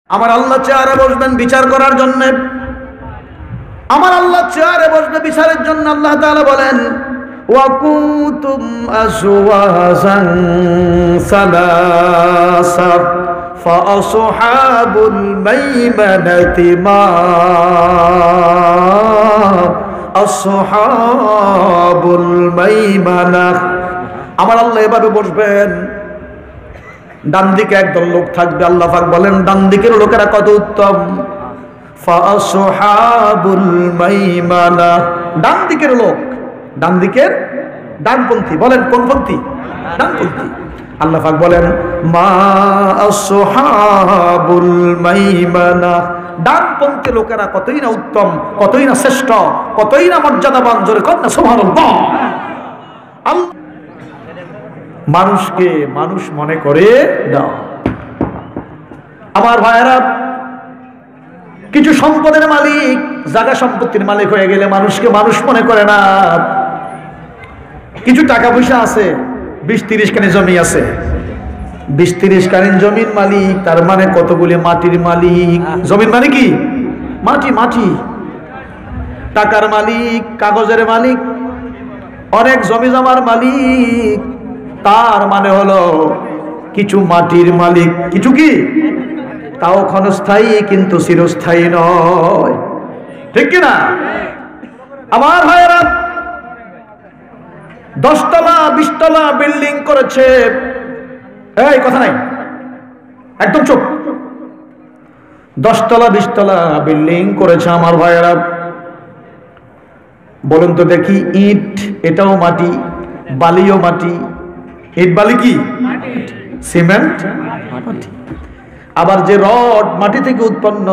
আমার আল্লাহ চেয়ারে বসবেন বিচার করার জন্য। আমার আল্লাহ চেয়ারে বসবে বিচারের জন্য। আল্লাহ তাআলা বলেন ওয়া কুনতুম আজওয়াজান সালাসা ফাআসহাবুল মাইমানাতি মা আসহাবুল মাইমানা। আমার আল্লাহ এভাবে বসবেন, ডান দিকে একদল লোক থাকবে। আল্লাহ পাক বলেন ডান দিকের লোকেরা কত উত্তম। ফাআসহাবুল মাইমানা, ডান দিকের লোক, ডান দিকের ডানপন্থী। বলেন কোন পন্থী? ডানপন্থী। আল্লাহ পাক বলেন মা আসহাবুল মাইমানা, ডানপন্থী লোকেরা কতই না উত্তম, কতই না শ্রেষ্ঠ, কতই না মর্যাদাবান। জোরে কর না সুবহানাল্লাহ। মানুষকে মানুষ মনে করে দাও। আমার ভাইয়েরা, কিছু সম্পদের মালিক, জায়গা সম্পত্তির মালিক হয়ে গেলে মানুষকে মানুষ মনে করে না। কিছু টাকা পয়সা আছে, 20-30 কানি জমি আছে, 20-30 কানি জমির মালিক, তার মানে কতগুলি মাটির মালিক। জমির মানে কি? মাটি। মাটি। টাকার মালিক, কাগজের মালিক, অনেক জমি জমার মালিক, তার মানে হলো কিছু মাটির মালিক। কিছু কি? তাও ক্ষণস্থায়ী, কিন্তু চিরস্থায়ী নয়। ঠিক কিনা? আমার ভাইয়েরা, 10 তলা 20 তলা বিল্ডিং করেছে। এই কথা নাই, একদম চুপ। 10 তলা 20 তলা বিল্ডিং করেছে আমার ভাইয়েরা। বলুন তো দেখি, ইট এটাও মাটি, বালিও মাটি। ইট বালি কি? সিমেন্ট মাটি। আবার যে রড মাটি থেকে উৎপন্ন,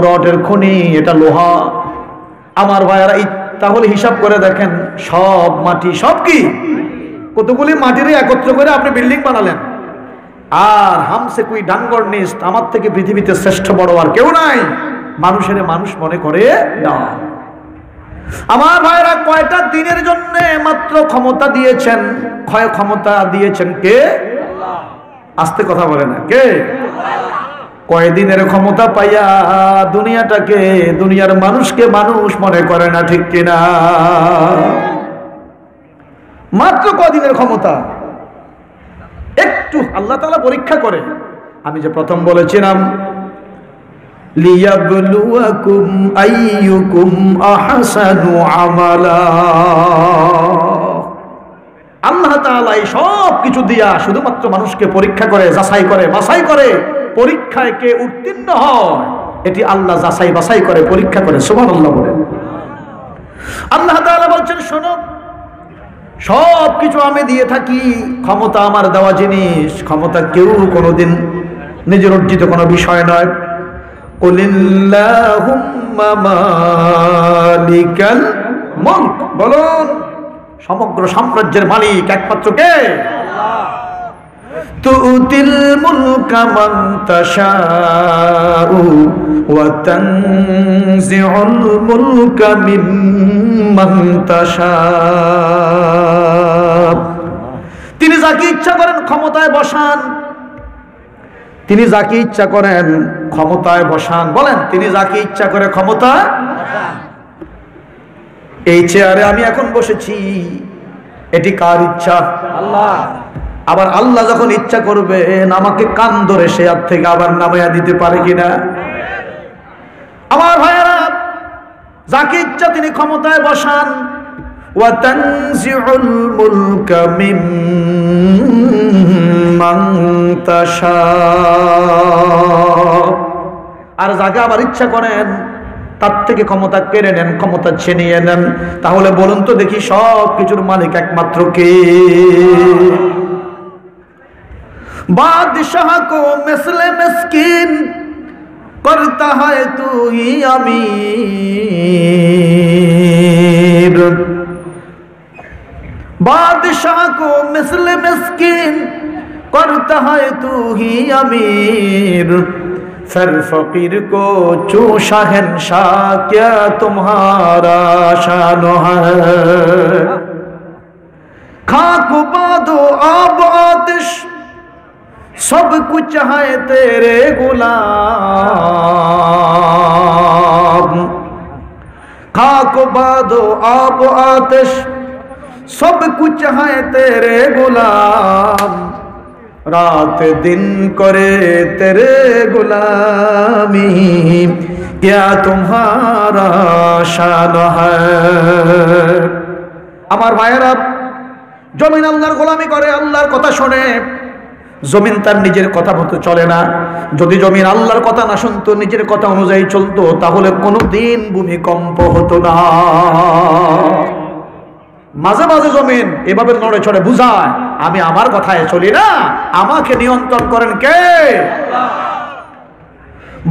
রডের খনি, এটা লোহা। আমার ভাইয়ারা, তাহলে হিসাব করে দেখেন, সব মাটি। সব কি? কতগুলি মাটির একত্র করে আপনি বিল্ডিং বানালেন। আর হামসে কুই ডাঙ্গর নিস্ত, আমার থেকে পৃথিবীতে শ্রেষ্ঠ বড় আর কেউ নাই। মানুষের মানুষ মনে করে না। আমার ভাইরা, কয়টা দিনের জন্য মাত্র ক্ষমতা দিয়েছেন? ক্ষমতা দিয়েছেন কে? আস্তে কথা বলে না, কে? কয়দিনের ক্ষমতা পাইয়া দুনিয়াটাকে, দুনিয়ার মানুষকে মানুষ মনে করে না। ঠিক কিনা? মাত্র কয়দিনের ক্ষমতা। একটু আল্লাহ তাআলা পরীক্ষা করে। আমি যে প্রথম বলেছিলাম লিয়াবলুয়াকুম আইয়ুকুম আহসানু আমালা। আল্লাহ তাআলা এই সব কিছু দিয়া শুধুমাত্র মানুষকে পরীক্ষা করে, যাচাই করে, বাছাই করে। পরীক্ষায় কে উত্তীর্ণ হয়, এটি আল্লাহ যাচাই বাছাই করে, পরীক্ষা করে। সুবহানাল্লাহ বলেন। আল্লাহ তাআলা বলছেন, শোনো, সব কিছু আমি দিয়ে থাকি। ক্ষমতা আমার দেওয়া জিনিস। ক্ষমতা কেউ কোনোদিন নিজের অর্জিত কোনো বিষয় নয়। কুলিল্লাহুম্মা মালিকাল মুলক, বলুন সমগ্র সাম্রাজ্যের মালিক একমাত্র কে? আল্লাহ। তুতিল মুলকা মান তাশাউ ওয়া তানজিউল মুলকা মিম্মান তাশা। তিনি যাকে ইচ্ছা করেন ক্ষমতায় বসান। তিনি যাকে ইচ্ছা করেন ক্ষমতায় বসান। বলেন, তিনি যাকে ইচ্ছা করে ক্ষমতায় বসান। এই চেয়ারে আমি এখন বসেছি, এটি কার ইচ্ছা? আল্লাহ। আবার আল্লাহ যখন ইচ্ছা করবেন আমাকে কান ধরে সে হাত থেকে আবার নামাইয়া দিতে পারে কিনা? আমার ভাইয়েরা, যাকে ইচ্ছা তিনি ক্ষমতায় বসান। ওয়া তানজিউল মুলকা মিম্মান তাশা। আর যাকে আবার ইচ্ছা করেন তার থেকে ক্ষমতা কেড়ে নেন, ক্ষমতা ছিনিয়ে নেন। তাহলে বলুন তো দেখি, সব কিছুর মালিক একমাত্র কে? বাদশাহ কো মিসলে মিসকিন করতা है तू ही अमीर। बादशाह को मिसले मिस्किन करता है तू ही अमीर। फिर फकीर को चू शहंशाह क्या तुम्हारा शान है। खाक बादो आब आतिश सब कुछ है तेरे गुलाम। बाद आब आतिश सब कुछ है तेरे गुलाम रात दिन करे तेरे गुलामी क्या तुम्हारा शान है। আমার ভাইয়েরা জমিন আল্লাহর গোলামি করে, আল্লাহর কথা শোনে, জমিন তার নিজের কথা মতো চলে না। যদি জমিন আল্লাহর কথা না শুনতো, নিজের কথা অনুযায়ী চলতো, তাহলে কোনোদিন ভূমিকম্প হতো না। মাঝে মাঝে জমিন এভাবে নড়ে চড়ে বুঝায় আমি আমার কথায় চলি না, আমাকে নিয়ন্ত্রণ করেন কে?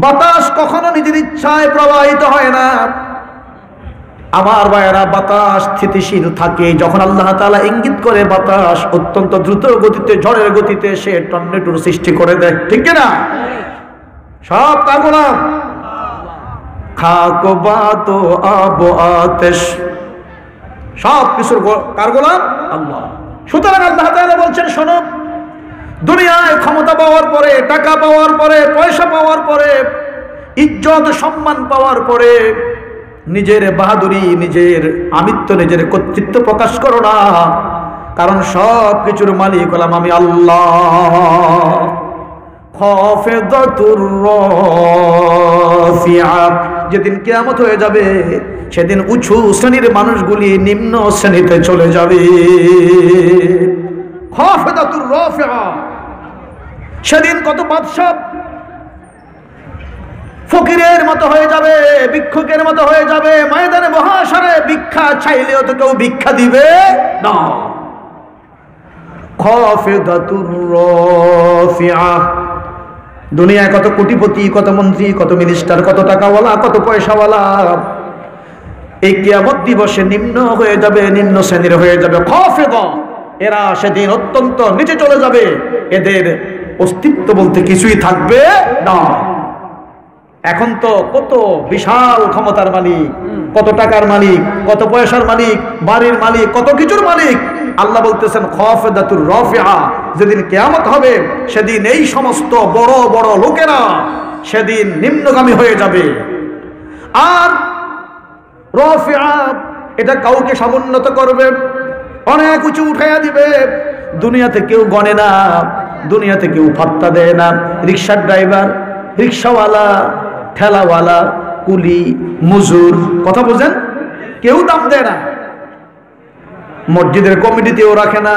বাতাস কখনো নিজের ইচ্ছায় প্রবাহিত হয় না। আমার ভাইয়েরা, বাতাস স্থিতিশীল থাকে যখন আল্লাহ তাআলা ইঙ্গিত করে বাতাস অত্যন্ত দ্রুত গতিতে, ঝড়ের গতিতে সে টর্নেডোর সৃষ্টি করে দেয়, ঠিক কিনা? সব কার গোলাম? খাক বাত আব আতিশ, সব কিছুর কার গোলাম? আল্লাহ। সুতরাং আল্লাহ তাআলা বলছেন, শোনো, দুনিয়ায় ক্ষমতা পাওয়ার পরে, টাকা পাওয়ার পরে, পয়সা পাওয়ার পরে, ইজ্জত সম্মান পাওয়ার পরে নিজের বাহাদুরি, নিজের আমিত্ব, নিজের কর্তৃত্ব প্রকাশ করো না, কারণ সব কিছুর মালিক হলাম আমি আল্লাহ। খাফিদাতুর রাফিআ, যেদিন কিয়ামত হয়ে যাবে সেদিন উঁচু শ্রেণীর মানুষগুলি নিম্ন শ্রেণীতে চলে যাবে। খাফিদাতুর রাফিআ, সেদিন কত বাদশা ফকিরের মতো হয়ে যাবে, ভিক্ষুকের মতো হয়ে যাবে, ময়দানে মহাশরে ভিক্ষা চাইলেও তো কেউ ভিক্ষা দিবে না। খাফিদাতুর রাফিআ, দুনিয়ায় কত কোটিপতি, কত মন্ত্রী, কত মিনিস্টার, কত টাকাওয়ালা, কত পয়সাওয়ালা, এই কিয়ামত দিবসে নিম্ন হয়ে যাবে, নিম্ন শ্রেণীর হয়ে যাবে। খাফিদা, এরা সেদিন অত্যন্ত নিচে চলে যাবে, এদের অস্তিত্ব বলতে কিছুই থাকবে না। এখন তো কত বিশাল ক্ষমতার মালিক, কত টাকার মালিক, কত পয়সার মালিক, বাড়ির মালিক, কত কিছুর মালিক। আল্লাহ বলতেছেন খাফিদাতুর রাফিআ, যেদিন কিয়ামত হবে সেদিন এই সমস্ত বড় বড় লোকেরা সেদিন নিম্নগামী হয়ে যাবে। আর রাফিআ, এটা কাউকে সমুন্নত করবে, অনেক উঁচু উঠাইয়া দিবে। দুনিয়াতে কেউ গণে না, দুনিয়াতে কেউ পাত্তা দেয় না। রিক্সার ড্রাইভার, রিক্সাওয়ালা, ঠেলাওয়ালা, কুলি, মজুর, কথা বোঝেন, কেউ দাম দেয় না। মসজিদের কমিটিতেও রাখে না,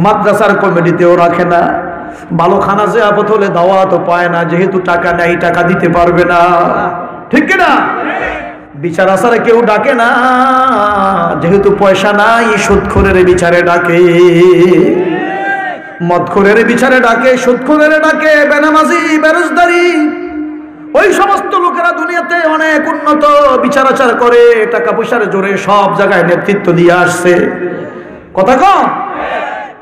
মাদ্রাসার কমিটিতেও রাখে না। ভালো খানা যে আপত হলে দাওয়াত পায় না, যেহেতু টাকা নেই, টাকা দিতে পারবে না, ঠিক কিনা? বিচার আসারে কেউ ডাকে না, যেহেতু পয়সা নাই, সুদখোরের বিচারে ডাকে, মদখোরের বিচারে ডাকে, সুদখোরের ডাকে, বেনামাজি, বেরোজগারি, ওই সমস্ত লোকেরা দুনিয়াতে অনেক উন্নত বিচার আচার করে, টাকা পয়সার জোরে সব জায়গায় নেতৃত্ব দিয়ে আসছে। কথা কম,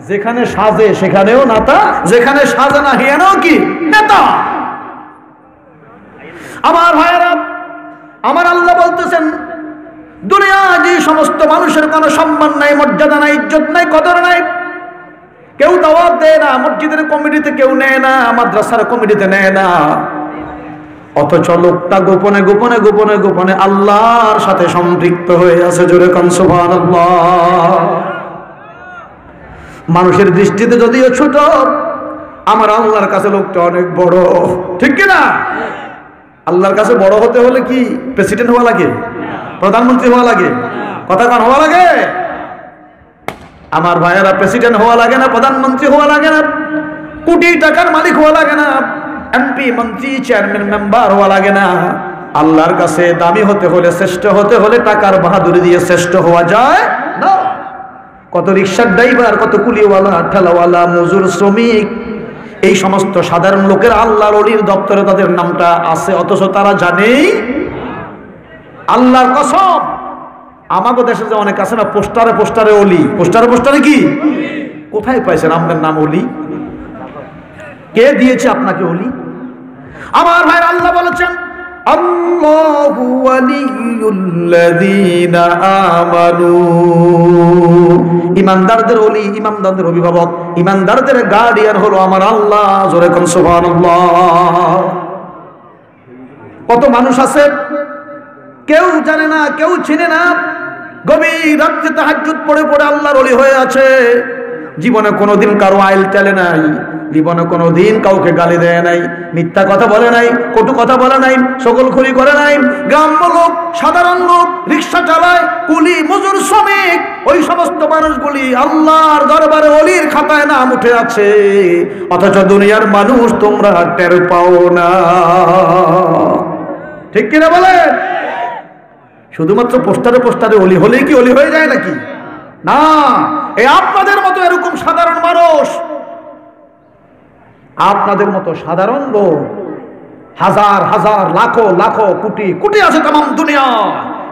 যেখানে সাজে সেখানেও নেতা, যেখানে সাজে না হিয়ানেও কি নেতা। আমার ভাইয়েরা, আমার আল্লাহ বলতেছেন, দুনিয়া যে সমস্ত মানুষের কোনো সম্মান নাই, মর্যাদা নাই, ইজ্জত নাই, কদর নাই, কেউ দাওয়াত দেয় না, মসজিদের কমিটিতে কেউ নেয় না, মাদ্রাসার কমিটিতে নেয় না, অথচ লোকটা গোপনে গোপনে গোপনে গোপনে আল্লাহর সাথে সম্পৃক্ত হয়ে আছে। জোরে কান সুবহানাল্লাহ। মানুষের দৃষ্টিতে যদিও ছোট, আমার আল্লাহর কাছে লোকটা অনেক বড়, ঠিক কিনা? আল্লাহর কাছে বড় হতে হলে কি প্রেসিডেন্ট হওয়া লাগে? প্রধানমন্ত্রী হওয়া লাগে? কথা কান হওয়া লাগে? আমার ভাইয়েরা, প্রেসিডেন্ট হওয়া লাগে না, প্রধানমন্ত্রী হওয়া লাগে না, কোটি টাকার মালিক হওয়া লাগে না, এমপি, মন্ত্রী, চেয়ারম্যান, মেম্বার হওয়া লাগে না। আল্লাহর কাছে দামি হতে হলে, শ্রেষ্ঠ হতে হলে টাকার বাহাদুরি দিয়ে শ্রেষ্ঠ হওয়া যায় না। কত রিক্সার ড্রাইভার, কত কুলিওয়ালা, ঠেলাওয়ালা, মজুর, শ্রমিক, এই সমস্ত সাধারণ লোকের আল্লাহর ওলির দপ্তরে তাদের নামটা আছে, অথচ তারা জানেই। আল্লাহর কসম, আমাদের দেশে যে অনেক আছে না, পোস্টারে পোস্টারে ওলি, পোস্টারে পোস্টারে কি, কোথায় পাইছেন আপনার নাম ওলি? কে দিয়েছে আপনাকে ওলি? আমার ভাই, আল্লাহ বলেছেন, আল্লাহু ওয়ালিয়ুল্লাযীনা আমানু, ঈমানদারদের ওলি, ঈমানদারদের অভিভাবক, ঈমানদারদের গার্ডিয়ান হলো আমার আল্লাহ। জোরে কোন সুবহানাল্লাহ। কত মানুষ আছে কেউ জানে না, কেউ চিনে না, গভীর রাত্রে তাহাজ্জুদ পড়ে পড়ে আল্লাহর ওলি হয়ে আছে। জীবনে কোনোদিন কারো আইল চালে নাই, জীবনে কোনোদিন কাউকে গালি দেয় নাই, মিথ্যা কথা বলে নাই, কটু কথা বলে নাই, সকলখুরি করে নাই। গ্রাম্য লোক, সাধারণ লোক, রিক্সা চালায়, কুলি, মজুর, শ্রমিক, ওই সমস্ত মানুষগুলি আল্লাহর দরবারে ওলির খাতায় নাম উঠে আছে, অথচ দুনিয়ার মানুষ তোমরা টের পাও না। ঠিক কিনা বলেন? শুধুমাত্র পোস্টারে পোস্টারে ওলি হলেই কি ওলি হয়ে যায় নাকি? না, এই আপনাদের মতো এরকম সাধারণ মানুষ, আপনাদের মতো সাধারণ লোক হাজার হাজার লাখো লাখো কোটি কোটি আছে তাম দুনিয়া,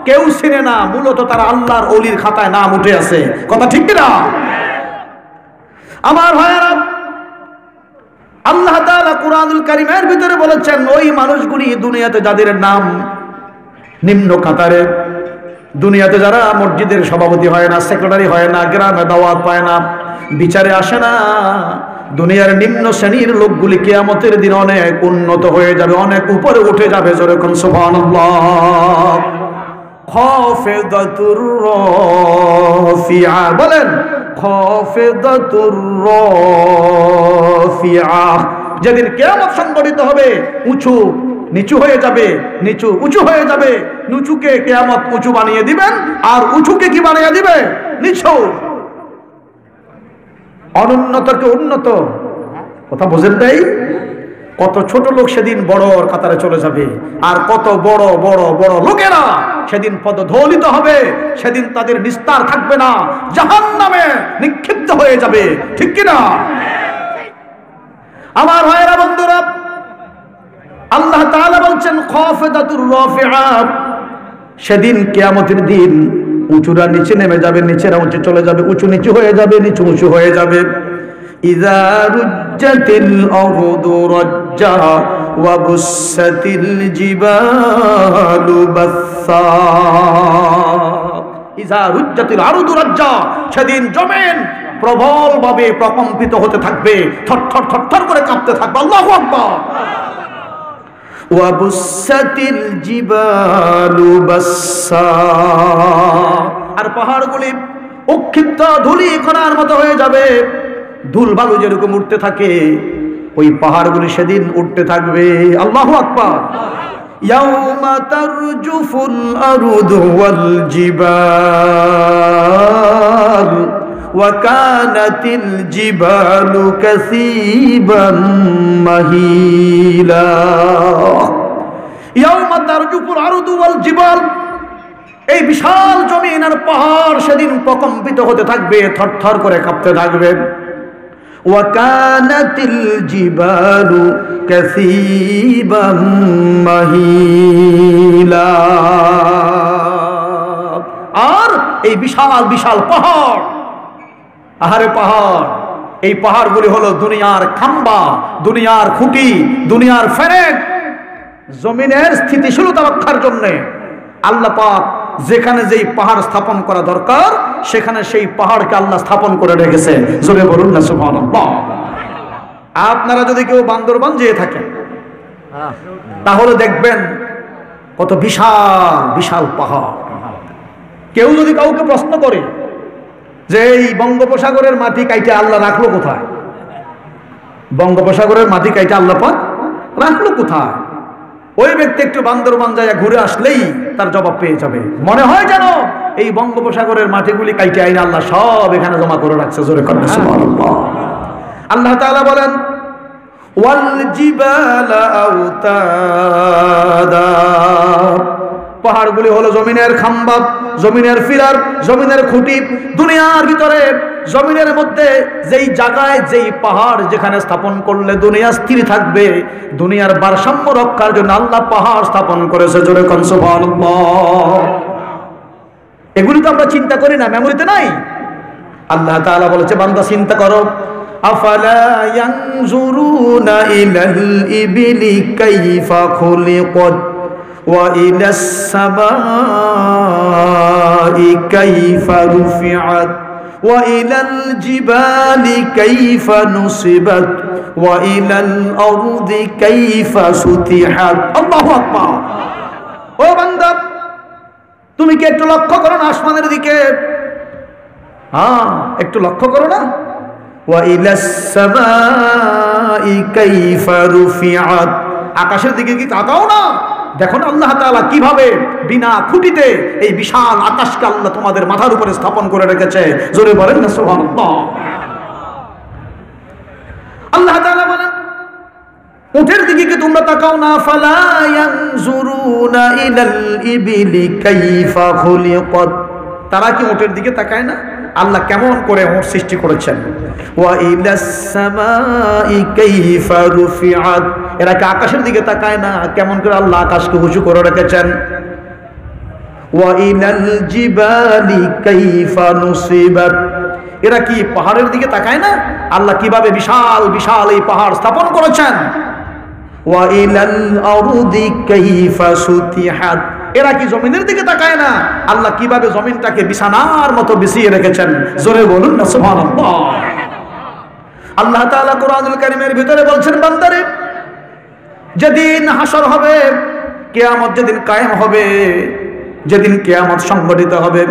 কেউ চিনে না, মূলত তারা আল্লাহর ওলির খাতায় নাম উঠে আছে। কথা ঠিক কিনা? আমার ভাইয়েরা, আল্লাহ তাআলা কুরআনুল কারীমের ভিতরে বলেছেন, ওই মানুষগুলি দুনিয়াতে যাদের নাম নিম্ন কাতারে, দুনিয়াতে যারা মসজিদের সভাপতি হয় না, সেক্রেটারি হয় না, গ্রামে দাওয়াত পায় না, বিচারে আসে না, দুনিয়ার নিম্ন শ্রেণীর লোকগুলি কিয়ামতের দিন অনেক উন্নত হয়ে যাবে, অনেক উপরে উঠে যাবে। যেরকম সুবহানাল্লাহ। খাফিদাতুর রাফিআ, বলেন খাফিদাতুর রাফিআ। যেদিন কিয়ামত সংঘটিত হবে, উঁচু নিচু হয়ে যাবে, নিচু উঁচু হয়ে যাবে। নিচুকে কিয়ামত উঁচু বানিয়ে দিবেন, আর উঁচুকে কি বানিয়ে দিবে? নিচু। অনুন্নতকে উন্নত। কথা বোঝেন নাই? কত ছোট লোক সেদিন বড় কাতারে চলে যাবে, আর কত বড় বড় বড় লোকেরা সেদিন পদধৌলিত হবে, সেদিন তাদের নিস্তার থাকবে না, জাহান্নামে নিক্ষিপ্ত হয়ে যাবে। ঠিক কিনা? আমার ভাইয়েরা, বন্ধুরা, আল্লাহ তাআলা বলছেন খাফিদাতুর রাফিআ। সেদিন কিয়ামতের দিন উঁচুরা নিচে নেমে যাবে, নিচেরা উঁচু চলে যাবে, উঁচু নিচু হয়ে যাবে, নিচু উঁচু হয়ে যাবে। ইযা রুজ্জাতিল আরদু রাজ্জা ওয়া বুসাতিল জিবালু বাসসা। ইযা রুজ্জাতিল আরদু রাজ্জা, সেদিন জমিন প্রবলভাবে প্রকম্পিত হতে থাকবে, থরথর থরথর করে কাঁপতে থাকবে। আল্লাহু আকবার। ওয়াবুসাতিল জিবালু বাসসা, আর পাহাড়গুলি উৎক্ষিপ্ত ধূলি কণার মতো হয়ে যাবে। ধুল বালু যেরকম উঠতে থাকে, ওই পাহাড়গুলি সেদিন উঠতে থাকবে। আল্লাহু আকবার। ইয়াউমা তারজুফুল আরদু ওয়াল জিবাল ওয়া কানাতিল জিবালু কাসীবান মাহিলা। ইয়াউমা তারজুফুল আরদু ওয়াল জিবাল, এই বিশাল জমিন আর পাহাড় সেদিন প্রকম্পিত হতে থাকবে, থরথর করে কাঁপতে থাকবে। ওয়া কানাতিল জিবালু কাসীবান মাহিলা, আর এই বিশাল বিশাল পাহাড়, আহারে পাহাড়, এই পাহাড়গুলি হলো দুনিয়ার খাম্বা, দুনিয়ার খুঁটি, দুনিয়ার ফেরেক। জমিনের স্থিতিশীলতা রক্ষার জন্য আল্লাহ পাক যেখানে যেই পাহাড় স্থাপন করা দরকার, সেখানে সেই পাহাড়কে আল্লাহ স্থাপন করে রেখেছে। জোরে বলুন না সুবহানাল্লাহ। আপনারা যদি কেউ বান্দরবান যেয়ে থাকেন, তাহলে দেখবেন কত বিশাল বিশাল পাহাড়। কেউ যদি কাউকে প্রশ্ন করে যে এই বঙ্গোপসাগরের মাটি কাইটে আল্লাহ রাখলো কোথায়, বঙ্গোপসাগরের মাটি কাইটে আল্লাহ পাক রাখলো কোথায়, ওই ব্যক্তি একটু বান্দরবান যায় ঘুরে আসলেই তার জবাব পেয়ে যাবে। মনে হয় যেন এই বঙ্গোপসাগরের মাটিগুলি কাইটে আইনে আল্লাহ সব এখানে জমা করে রাখছে। জোরে করেন সুবহানাল্লাহ। আল্লাহ তাআলা বলেন ওয়াল জিবালা আওতাদা, পাহাড়গুলি হলো জমিনের খাম্বা, জমিনের ফিলার, জমিনের খুঁটি। দুনিয়ার ভিতরে জমিনের মধ্যে যেই জায়গায় যেই পাহাড় যেখানে স্থাপন করলে দুনিয়া স্থির থাকবে, দুনিয়ার ভারসাম্য রক্ষার জন্য আল্লাহ পাহাড় স্থাপন করেছে। জোরে কোন সুবহানাল্লাহ। এগুলি তো আমরা চিন্তা করি না, মেমোরিতে নাই। আল্লাহ তাআলা বলেছে বান্দা চিন্তা করো, আফালা ইয়ানজুরুনা ইলাল ইবিলি কাইফা খুলিকাত ওয়া ইলাস সামাই কাইফা রুফিআত ওয়া ইলাল জিবালি কাইফা নুসিবাত ওয়া ইলাল আরদি কাইফা সুতিহাত। আল্লাহু আকবার। ও বান্দা, তুমি কি একটু লক্ষ্য করো না আসমানের দিকে? হ্যাঁ, একটু লক্ষ্য করো না। ওয়া ইলাস সামাই কাইফা রুফিআত, আকাশের দিকে কি তাকাও না? দেখো না আল্লাহ তাআলা কিভাবে বিনা খুঁটিতে এই বিশাল আকাশকে আল্লাহ তোমাদের মাথার উপরে স্থাপন করে রেখেছে। জোরে বলেন না সুবহানাল্লাহ। আল্লাহ তাআলা বলেন উটের দিকে কি তোমরা তাকাও না? ফালা ইয়ানজুরুনা ইলাল ইবিলি কাইফা খুলিকাত, তারা কি উটের দিকে তাকায় না আল্লাহ কেমন করে উট সৃষ্টি করেছেন? ওয়া ইলাস সামাই কাইফা রুফিআত, এরা কি আকাশের দিকে তাকায় না কেমন করে আল্লাহ আকাশকে উঁচু করে রেখেছেন? ওয়া ইলাল জিবালি কাইফা নুসিবাত, এরা কি পাহাড়ের দিকে তাকায় না আল্লাহ কিভাবে বিশাল বিশাল এই পাহাড় স্থাপন করেছেন? ওয়া ইলাল আরদি কাইফা সুতিহাত, এরা কি জমিনের দিকে তাকায় না আল্লাহ কিভাবে জমিনটাকে বিছানার মতো বিছিয়ে রেখেছেন। জোরে বলুন না সুবহানাল্লাহ। আল্লাহ তাআলা কোরআনুল কারীমের ভিতরে বলছেন, বান্দারে যেদিন হাসর হবে, কিয়ামত যেদিন কায়েম হবে, যেদিন কিয়ামত সংঘটিত হবে,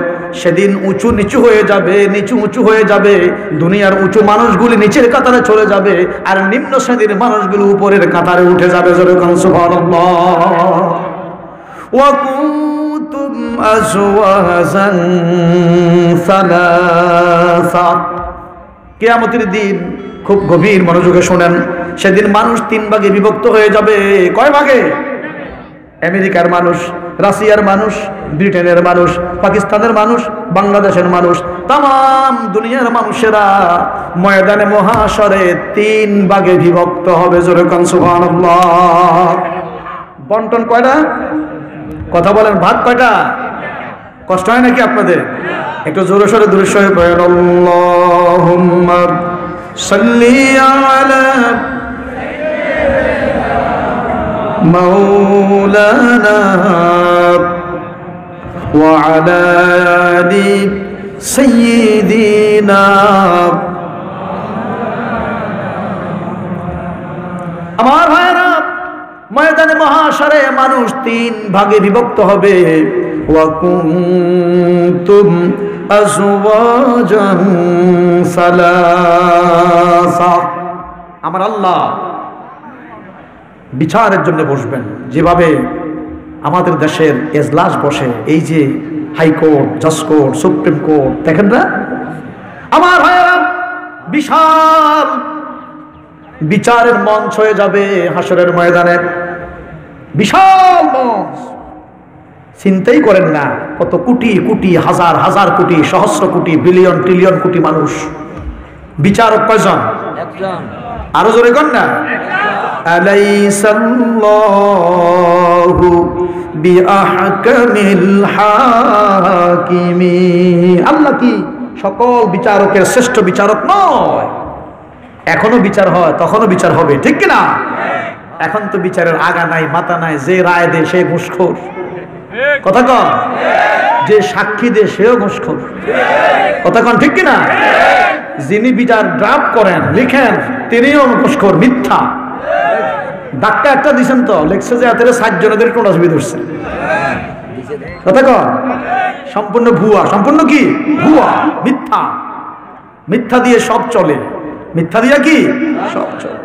সেদিন উঁচু নিচু হয়ে যাবে, নিচু উঁচু হয়ে যাবে। দুনিয়ার উঁচু মানুষগুলি নিচের কাতারে চলে যাবে, আর নিম্ন শ্রেণীর মানুষগুলো উপরের কাতারে উঠে যাবে। জোরে বলুন সুবহানাল্লাহ। ওয়া কুনতুম আজওয়াজান সালাসা, কিয়ামতের দিন খুব গভীর মনোযোগে শুনেন, সেদিন মানুষ 3 ভাগে বিভক্ত হয়ে যাবে। কয় ভাগে? আমেরিকার মানুষ, রাশিয়ার মানুষ, ব্রিটেনের মানুষ, পাকিস্তানের মানুষ, বাংলাদেশের মানুষ, তাম দুনিয়ার মানুষেরা ময়দানে মহাশরে 3 ভাগে বিভক্ত হবে। জোরে কোন সুবহানাল্লাহ। বন্টন কয়টা? কথা বলেন, ভাগ কয়টা? কষ্ট হয় নাকি আপনাদের? একটু জোরে সোরে দূরে সরে পড়েন, আল্লাহুম্মা সাল্লি আলা مولانا وعلى آل سيدنا। আমার ভাইরা, ময়দানে মহাশরে মানুষ 3 ভাগে বিভক্ত হবে। ওয়া কুনতুম আজওয়াজান সালাসা, আমার আল্লাহ বিচারের জন্য বসবেন। যেভাবে আমাদের দেশের এজলাস বসে, এই যে হাইকোর্ট, জাজ কোর্ট, সুপ্রিম কোর্ট, দেখেন না আমার ভাইয়েরা, বিশাল বিচারের মঞ্চ হয়ে যাবে হাসরের ময়দানে। বিশাল মঞ্চ, চিন্তাই করেন না কত কোটি কোটি, হাজার হাজার কোটি, সহস্র কোটি, বিলিয়ন ট্রিলিয়ন কোটি মানুষ। বিচারক কয়জন? একজন। আরো জোরে কর না। আলাইসাল্লাহু বিআহকামিল হাকিমিন, আল্লাহ কি সকল বিচারকের শ্রেষ্ঠ বিচারক নয়? এখনো বিচার হয়, তখনও বিচার হবে, ঠিক কি না? এখন তো বিচারের আগা নাই মাথা নাই, যে রায় দেয় সে ঘুষখোর, কথা কন, যে সাক্ষী দেয় সেও ঘুষখোর, কথা কন, ঠিক কি না? যিনি বিচার ড্রাফট করেন, লিখেন, তিনিও ঘুষখোর, মিথ্যা। ধাক্কা একটা দিচ্ছেন তো, লেখছে যে এত 60 জনেদের টোটাসবি ধরছে, কথা কন, সম্পূর্ণ ভুয়া। সম্পূর্ণ কি? ভুয়া, মিথ্যা। মিথ্যা দিয়ে সব চলে, মিথ্যা দিয়া কি সব চলে।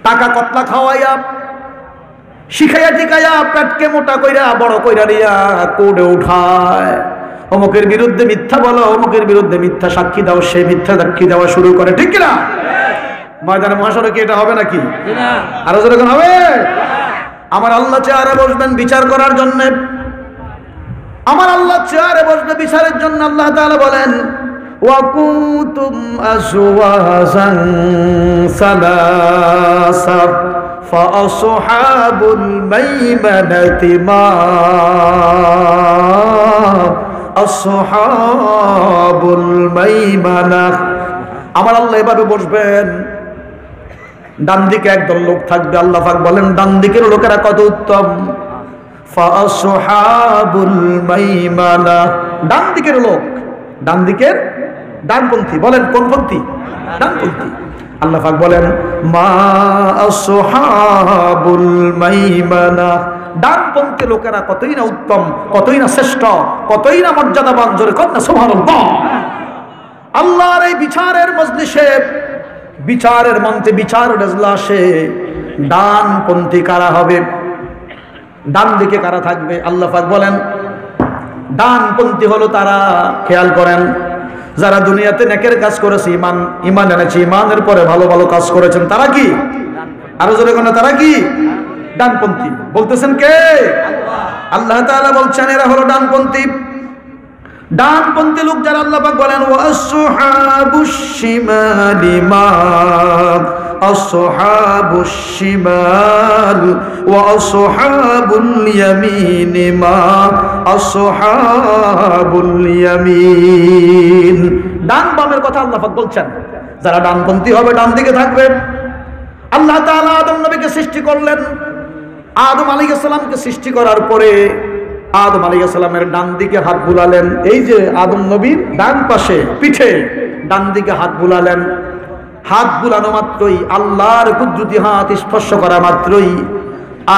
টাকা কতলা খাওয়াইয়া, শিখাইয়া টিকাইয়া, পেটকে মোটা কইরা বড় কইরা দিয়া কোর্টে উঠায়। অমুকের বিরুদ্ধে মিথ্যা বলো, অমুকের বিরুদ্ধে মিথ্যা সাক্ষী দাও, সে মিথ্যা সাক্ষী দেওয়া শুরু করে, ঠিক কিনা? ময়দানে মহাশরে কি এটা হবে নাকি? আরো যখন হবে, আমার আল্লাহ চেয়ারে বসবেন বিচার করার জন্য। আমার আল্লাহ চেয়ারে বসবে বিচারের জন্য। আল্লাহ তাআলা বলেন, ওয়া কুনতুম আজওয়াজান সালাসা ফাআসহাবুল মাইমানাতি মা আসহাবুল মাইমানা। আমার আল্লাহ এভাবে বসবেন, ডান দিকে একদল লোক থাকবে। আল্লাহ পাক বলেন, ডান দিকের লোকেরা কত উত্তম। ফাআসহাবুল মাইমানা, ডান দিকের লোক, ডান দিকের, ডানপন্থী, বলেন কোন পন্থী? ডানপন্থী। আল্লাহ পাক বলেন, মা আসহাবুল মাইমানা, ডানপন্থী লোকেরা কতই না উত্তম, কতই না শ্রেষ্ঠ, কতই না মর্যাদাবান। জোরে কন্যা সুবহানাল্লাহ। আল্লাহর এই বিচারের মজলিসে, বিচারের মঞ্চে, বিচারের এজলাসে ডানপন্থী কারা হবে, ডান দিকে কারা থাকবে? আল্লাহ পাক বলেন ডানপন্থী হলো তারা, খেয়াল করেন, যারা দুনিয়াতে নেকের কাজ করেছে, ইমান এনেছে, ইমানের পরে ভালো ভালো কাজ করেছেন, তারা কি? আরো জোরে কোন, তারা কি? ডানপন্থী। বলতেছেন কে? আল্লাহ তাআলা বলছেন এরা হলো ডানপন্থী। ডানপন্থী লোক যারা, আল্লাহ পাক বলেন ওয়াসহাবুশ শিমালি মা আসহাবুশ শিমাল ওয়া আসহাবুল ইয়ামিন মা আসহাবুল ইয়ামিন। ডান বামের কথা আল্লাহ পাক বলছেন, যারা ডানপন্থী হবে ডান দিকে থাকবে। আল্লাহ তাআলা আদম নবীকে সৃষ্টি করলেন। আদম আলাইহিস সালামকে সৃষ্টি করার পরে আদম আলাইহিস সালামের ডান দিকে হাত বুলালেন। এই যে আদম নবীর ডান পাশে পিঠে ডান দিকে হাত বুলালেন। হাত বুলানো মাত্রই, আল্লাহর কুদরতি হাত স্পর্শ করা মাত্রই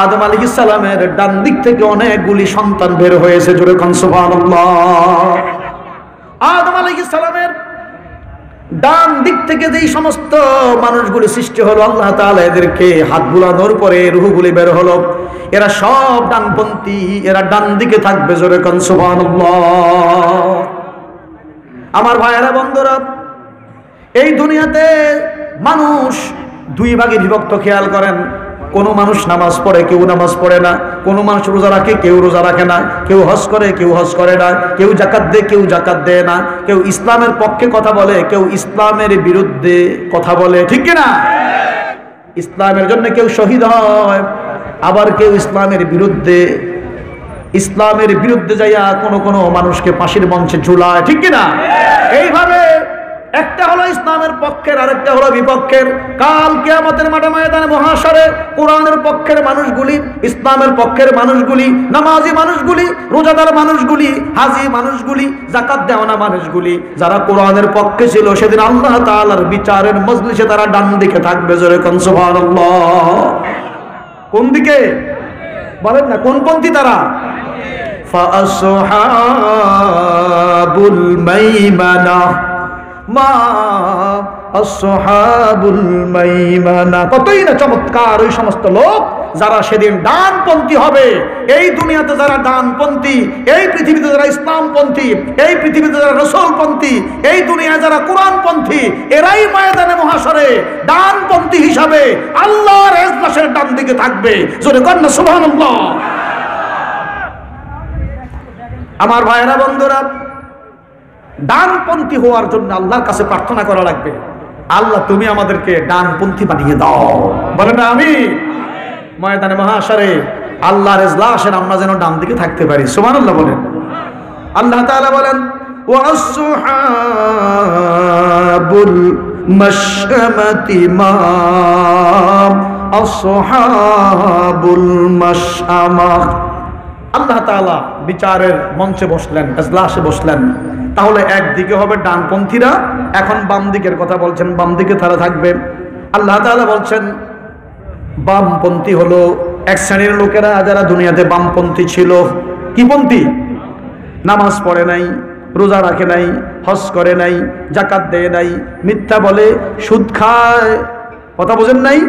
আদম আলাইহিস সালামের ডান দিক থেকে অনেকগুলি সন্তান বের হয়েছে। জোরে কোন সুবহানাল্লাহ। আদম আলাইহিস সালামের ডান দিক থেকে যেই সমস্ত মানুষগুলি সৃষ্টি হলো, আল্লাহ তাআলা এদেরকে হাত বুলানোর পরে রূহগুলি বের হলো। এরা সব ডানপন্থী, এরা ডান দিকে থাকবে। জোরে কোন সুবহানাল্লাহ। আমার ভাইয়েরা, বন্ধুরা, এই দুনিয়াতে মানুষ দুই ভাগে বিভক্ত। খেয়াল করেন, কোন মানুষ নামাজ পড়ে, কেউ নামাজ পড়ে না। কোন মানুষ রোজা রাখে, কেউ রোজা রাখে না। কেউ হজ করে, কেউ হজ করে না। কেউ যাকাত দেয়, কেউ যাকাত দেয় না। কেউ ইসলামের পক্ষে কথা বলে, কেউ ইসলামের বিরুদ্ধে কথা বলে, ঠিক কিনা? ইসলামের জন্য কেউ শহীদ হয়, আবার কেউ ইসলামের বিরুদ্ধে যাইয়া কোন মানুষকে ফাঁসির মঞ্চে ঝুলায়, ঠিক কিনা? এইভাবে একটা হলো ইসলামের পক্ষের, আরেকটা হলো বিপক্ষের। কাল কিয়ামতের মাঠে, ময়দানে, মহাশরে কোরআনের পক্ষের মানুষগুলি, ইসলামের পক্ষের মানুষগুলি, নামাজি মানুষগুলি, রোজাদার মানুষগুলি, হাজি মানুষগুলি, যাকাত দেওয়ানা মানুষগুলি, যারা কোরআনের পক্ষে ছিল, সেদিন আল্লাহ তাআলার বিচারের মজলিসে তারা ডান দিকে থাকবে। জোরে কোন সুবহানাল্লাহ। কোন দিকে বলেন না? কোন পন্থী তারা? ফাআসহাবুল মাইমানা মা আসহাবুল মাইমানা। কতই না চমৎকার ওই সমস্ত লোক যারা সেদিন ডানপন্থী হবে। এই দুনিয়াতে যারা ডানপন্থী, এই পৃথিবীতে যারা ইসলামপন্থী, এই পৃথিবীতে যারা রাসূলপন্থী, এই দুনিয়ায় যারা কোরআনপন্থী, এরাই ময়দানে মহাশরে ডানপন্থী হিসাবে আল্লাহর এজলাসের ডান দিকে থাকবে। জোরে কর না সুবহানাল্লাহ। আমার ভাইয়েরা, বন্ধুরা, ডানপন্থী হওয়ার জন্য আল্লাহর কাছে প্রার্থনা করা লাগবে, আল্লাহ তুমি আমাদেরকে ডানপন্থী বানিয়ে দাও। বলেন না আমি? ময়দানে মহাশরে আল্লাহর ইজলাসে আমরা যেন ডান দিকে থাকতে পারি। সুবহানাল্লাহ বলেন। আল্লাহ তাআলা বলেন ওয়াসহাবুল মাশআমাতি মা আসহাবুল মাশআমা। আল্লাহ তাআলা বিচারের মঞ্চে বসলেন, ইজলাসে বসলেন। তাহলে একদিকে হবে ডানপন্থীরা, এখন বাম দিকের কথা বলছেন, বাম দিকে তারা থাকবে। আল্লাহ তাআলা বলছেন বামপন্থী হলো এক শ্রেণীর লোকেরা যারা দুনিয়াতে বামপন্থী ছিল। কি পন্থী? নামাজ পড়ে নাই, রোজা রাখে নাই, হজ করে নাই, যাকাত দেয় নাই, মিথ্যা বলে, সুদ খায়, কথা বোঝেন নাই,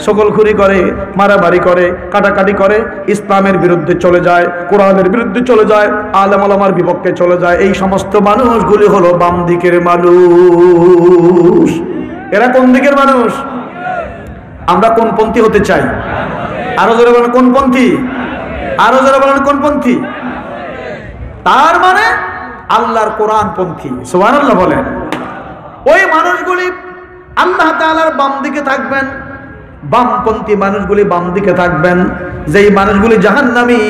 সকলখুরি করে, মারামারি করে, কাটাকাটি করে, ইসলামের বিরুদ্ধে চলে যায়, কোরআনের বিরুদ্ধে চলে যায়, আলেম ওলামার বিপক্ষে চলে যায়। এই সমস্ত মানুষগুলি হলো বাম দিকের মানুষ। এরা কোন দিকের মানুষ? আমরা কোন পন্থী হতে চাই? আরো জোরে বলেন কোন পন্থী? আরো জোরে বলেন কোন পন্থী? তার মানে আল্লাহর কোরআন পন্থী। সুবহানাল্লাহ বলেন। ওই মানুষগুলি আল্লাহ তাআলার বাম দিকে থাকবেন, বামপন্থী মানুষগুলি বাম দিকে থাকবেন। যেই মানুষগুলি জাহান্নামী,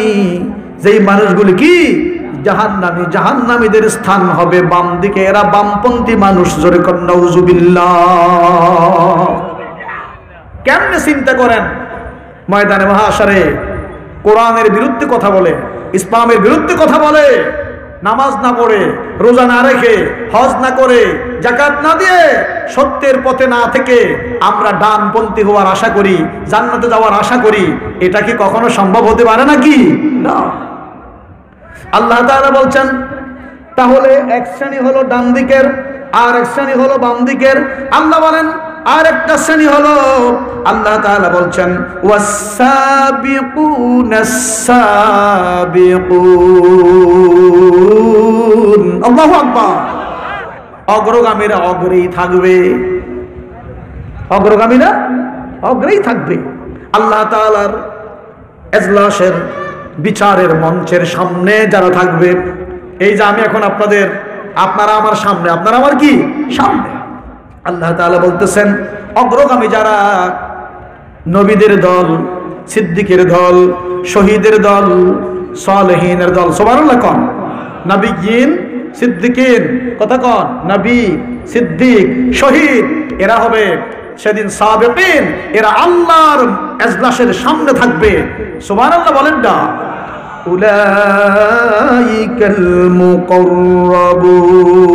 যেই মানুষগুলি কি জাহান্নামী, জাহান্নামীদের স্থান হবে বাম দিকে। এরা বামপন্থী মানুষ। জোরে কর নাউযুবিল্লাহ। কেমনে চিন্তা করেন, ময়দানে মহাশরে কোরআনের বিরুদ্ধে কথা বলে, ইসলামের বিরুদ্ধে কথা বলে, নামাজ না পড়ে, রোজা না রেখে, হজ না করে, যাকাত না দিয়ে, সত্যের পথে না থেকে আমরা ডানপন্থী হওয়ার আশা করি, জান্নাতে যাওয়ার আশা করি, এটা কি কখনো সম্ভব হতে পারে নাকি? না। আল্লাহ তাআলা বলছেন তাহলে এক শ্রেণী হলো ডান দিকের আর এক শ্রেণী হলো বাম দিকের। আল্লাহ বলেন আর একটা শ্রেণী হলো, আল্লাহ তাআলা বলছেন ওয়াস-সাবিকুনাস সাবিকুন। আল্লাহু আকবার। অগ্রগামীরা অগ্রেই থাকবে, অগ্রগামীরা অগ্রেই থাকবে। আল্লাহ তাআলার এজলাসের বিচারের মঞ্চের সামনে যারা থাকবে, এই যে আমি এখন আপনাদের, আপনারা আমার সামনে, আপনারা আমার কি সামনে, আল্লাহ তাআলা বলতেছেন অগ্রগামী যারা, নবীদের দল, সিদ্দিকের দল, শহীদের দল, সালেহীনের দল। সুবহানাল্লাহ কোন? নবিয়্যিন, সিদ্দিকিন, কথা কোন? নবী, সিদ্দিক, শহীদ, এরা হবে সেদিন সাবিকিন। এরা আল্লাহর এজলাসের সামনে থাকবে। সুবহানাল্লাহ বলেন না? উলাইকাল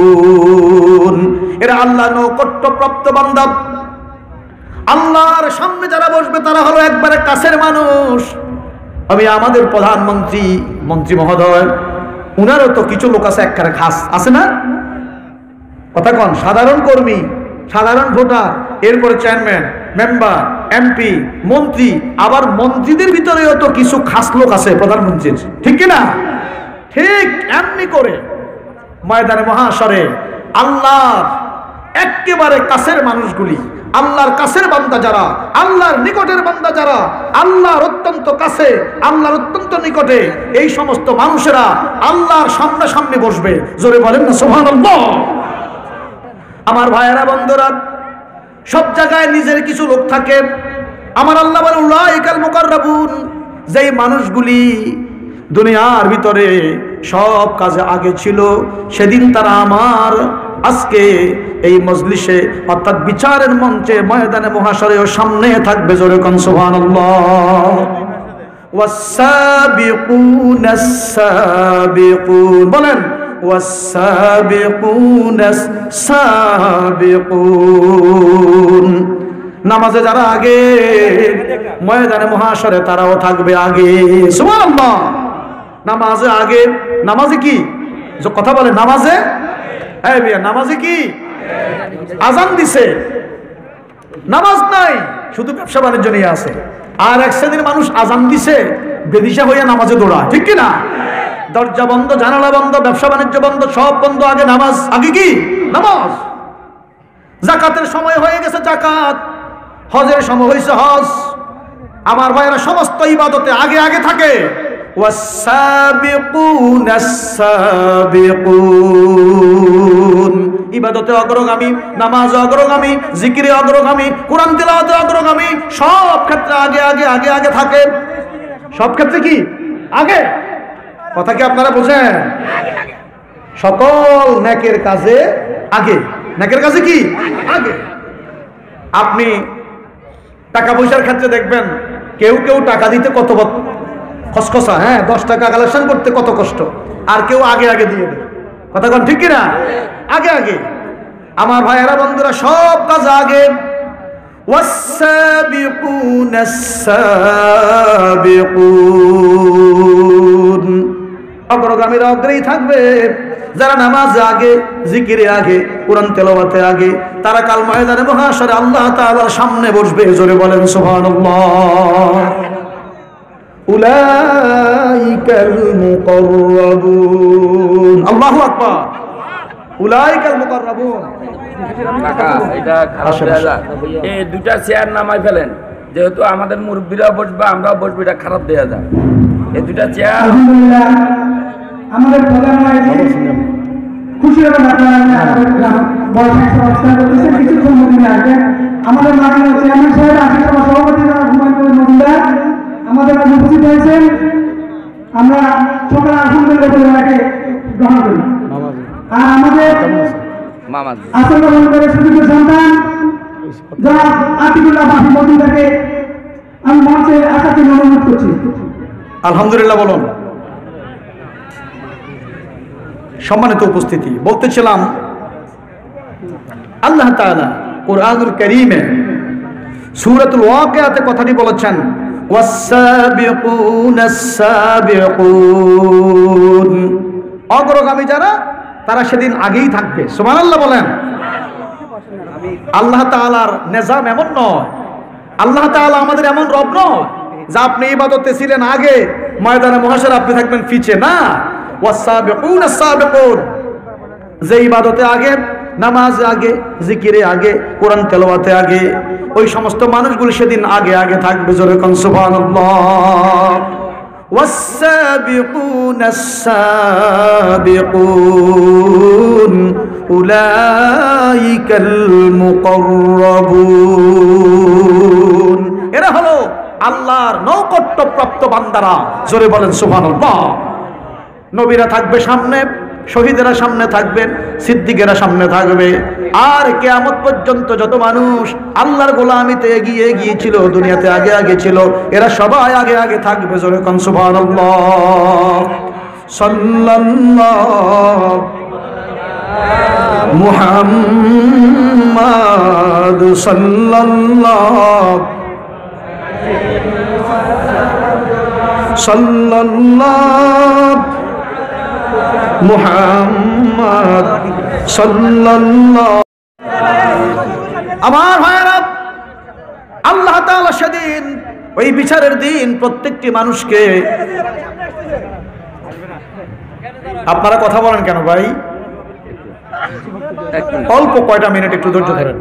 মুকাররাবুন। এরা আল্লাহর নৈকট্যপ্রাপ্ত বান্দা। আল্লাহর সামনে যারা বসবে তারা হলো একবারে কাছের মানুষ। আমি আমাদের প্রধানমন্ত্রী, মন্ত্রী মহোদয়, উনারও তো কিছু লোক আছে একবারে খাস, আছে না? কথা কন? সাধারণ কর্মী, সাধারণ ভোটার, এরপরে চেয়ারম্যান, মেম্বার, এমপি, মন্ত্রী, আবার মন্ত্রীদের ভিতরেও তো কিছু খাস লোক আছে প্রধানমন্ত্রীর, ঠিক কিনা? ঠিক এমনি করে ময়দানে মহাশরে আল্লাহর একেবারে কাছের মানুষগুলি, আল্লাহর কাছের বান্দা যারা, আল্লাহর নিকটের বান্দা যারা, আল্লাহর অত্যন্ত কাছে, আল্লাহর অত্যন্ত নিকটে, এই সমস্ত মানুষেরা আল্লাহর সামনাসামনি বসবে। জোরে বলেন না সুবহানাল্লাহ। আমার ভাইয়েরা, বন্ধুরা, সব জায়গায় নিজের কিছু লোক থাকে। আমার আল্লাহ বলেন উলাইকাল মুকাররাবুন, যেই মানুষগুলি দুনিয়ার ভিতরে সব কাজে আগে ছিল, সেদিন তারা আমার আজকে এই মজলিসে অর্থাৎ বিচারের মঞ্চে ময়দানে মহাশরে ও সামনে থাকবে। জোরে কোন সুবহানাল্লাহ। ওয়াস-সাবিকুনাস সাবিকুন, বলেন ওয়াস-সাবিকুনাস সাবিকুন। নামাজে যারা আগে, ময়দানে মহাশরে তারাও থাকবে আগে। সুবহানাল্লাহ। নামাজে আগে, নামাজে কি কথা বলে? নামাজে, এই মিয়া, নামাজে কি? আজান দিছে, নামাজ নাই, শুধু ব্যবসা বাণিজ্য নিয়ে আছে। আর এক শ্রেণীর মানুষ আজান দিছে, বেদিশা হইয়া নামাজে দৌড়ায়, ঠিক কিনা? দরজা বন্ধ, জানালা বন্ধ, ব্যবসা বাণিজ্য বন্ধ, সব বন্ধ, আগে নামাজ। আগে কি? নামাজ। যাকাতের সময় হয়ে গেছে যাকাত, হজের সময় হয়েছে হজ। আমার ভাইয়েরা সমস্ত ইবাদতে আগে আগে থাকে। ওয়াস-সাবিকুনাস সাবিকুন, ইবাদতে অগ্রগামী, নামাজে অগ্রগামী, জিকিরে অগ্রগামী, কোরআন তিলাওয়াতে অগ্রগামী, সব ক্ষেত্রে আগে আগে আগে আগে থাকে। সব ক্ষেত্রে কি? আগে। কথা কি আপনারা বোঝেন? সকল নেকের কাজে আগে। নেকের কাজে কি? আগে। আপনি টাকা পয়সার ক্ষেত্রে দেখবেন কেউ কেউ টাকা দিতে কত খসখসা, হ্যাঁ, 10 টাকা কালেকশন করতে কত কষ্ট, আর কেউ আগে আগে দিয়ে দেয়। কথা কোন ঠিক কিনা? আগে আগে। আমার ভাইয়েরা, বন্ধুরা, সব কাজ আগে। ওয়াস-সাবিকুনাস সাবিকুন, অগ্রগামীরা অগ্রেই থাকবে। যারা নামাজে আগে, জিকিরে আগে, কোরআন তেলাওয়াতে আগে, তারা কাল ময়দানে মহাশরে আল্লাহ তাআলার সামনে বসবে। জোরে বলেন সুবহানাল্লাহ। উলাইকাল মুকাররাবুন। আল্লাহু আকবার। উলাইকাল মুকাররাবুন। কাকা, এটা খারাপ দেয়া যায়। এই দুটা চেয়ার নামাই ফেলেন, যেহেতু আমাদের মুরব্বীরা বসবে, আমরাও বসবো, এটা খারাপ দেয়া যায়। এই দুটা চেয়ার। আলহামদুলিল্লাহ, আমাদের প্রধান খুশি হবেন আপনারা কিছুক্ষণ মধ্যে আসবেন। আমাদের মাননীয় চেয়ারম্যান সাহেব, আশিক সভা সভাপতি হুমায়ুন কবির মজুমদার আমাদের কাছে উপস্থিত হয়েছেন। আমরা সকলে আলহামদুলিল্লাহ গ্রহণ করি। আর আমাদের আসল গ্রহণ করে সুযোগ্য সন্তান যারা আতিকুল্লাহ বাসী মজুমদারকে আমি মঞ্চে আসাকে অনুরোধ করছি। আলহামদুলিল্লাহ বলুন। সম্মানিত উপস্থিতি, বলতেছিলাম আল্লাহ তাআলা কুরআনুল কারীমে সূরাতুল ওয়াকিয়াতে কথাটি বলেছেন, ওয়াস-সাবিকুনাস সাবিকুন, অগ্রগামী যারা তারা সেদিন আগেই থাকবে। সুবহানাল্লাহ বলেন। আল্লাহ তাআলার নিজাম এমন নয়, আল্লাহ তাআলা আমাদের এমন রব নয় যে আপনি ইবাদতে ছিলেন আগে, ময়দানে মহাশার আপনি থাকবেন পিছে। না, ওয়াস-সাবিকুনাস সাবিকুন, যে ইবাদতে আগে, নামাজ আগে, জিকিরে আগে, কোরআন তেলাওয়াতে আগে, ওই সমস্ত মানুষগুলো সেদিন আগে আগে থাকবে। জোরে কোন সুবহানাল্লাহ। ওয়াস-সাবিকুনাস সাবিকুন উলাইকাল মুকাররাবুন, এরা হলো আল্লাহর নৌকট্যপ্রাপ্ত বান্দারা। জোরে বলেন সুবহানাল্লাহ। নবীরা থাকবে সামনে, শহীদেরা সামনে থাকবেন, সিদ্দিকেরা সামনে থাকবে, আর কিয়ামত পর্যন্ত যত মানুষ আল্লাহর গোলামিতে এগিয়ে গিয়েছিল, দুনিয়াতে আগে আগে ছিল, এরা সবাই আগে আগে থাকবে। জোরে কোন সুবহানাল্লাহ। সাল্লাল্লাহু মুহাম্মাদ সাল্লাল্লাহু মুহাম্মদ সাল্লাল্লাহু। আমার ভাইয়েরা, আল্লাহ তাআলা সেদিন, ওই বিচারের দিন, প্রত্যেকটি মানুষকে, আপনারা কথা বলেন কেন ভাই? অল্প কয়টা মিনিট একটু ধৈর্য ধরেন।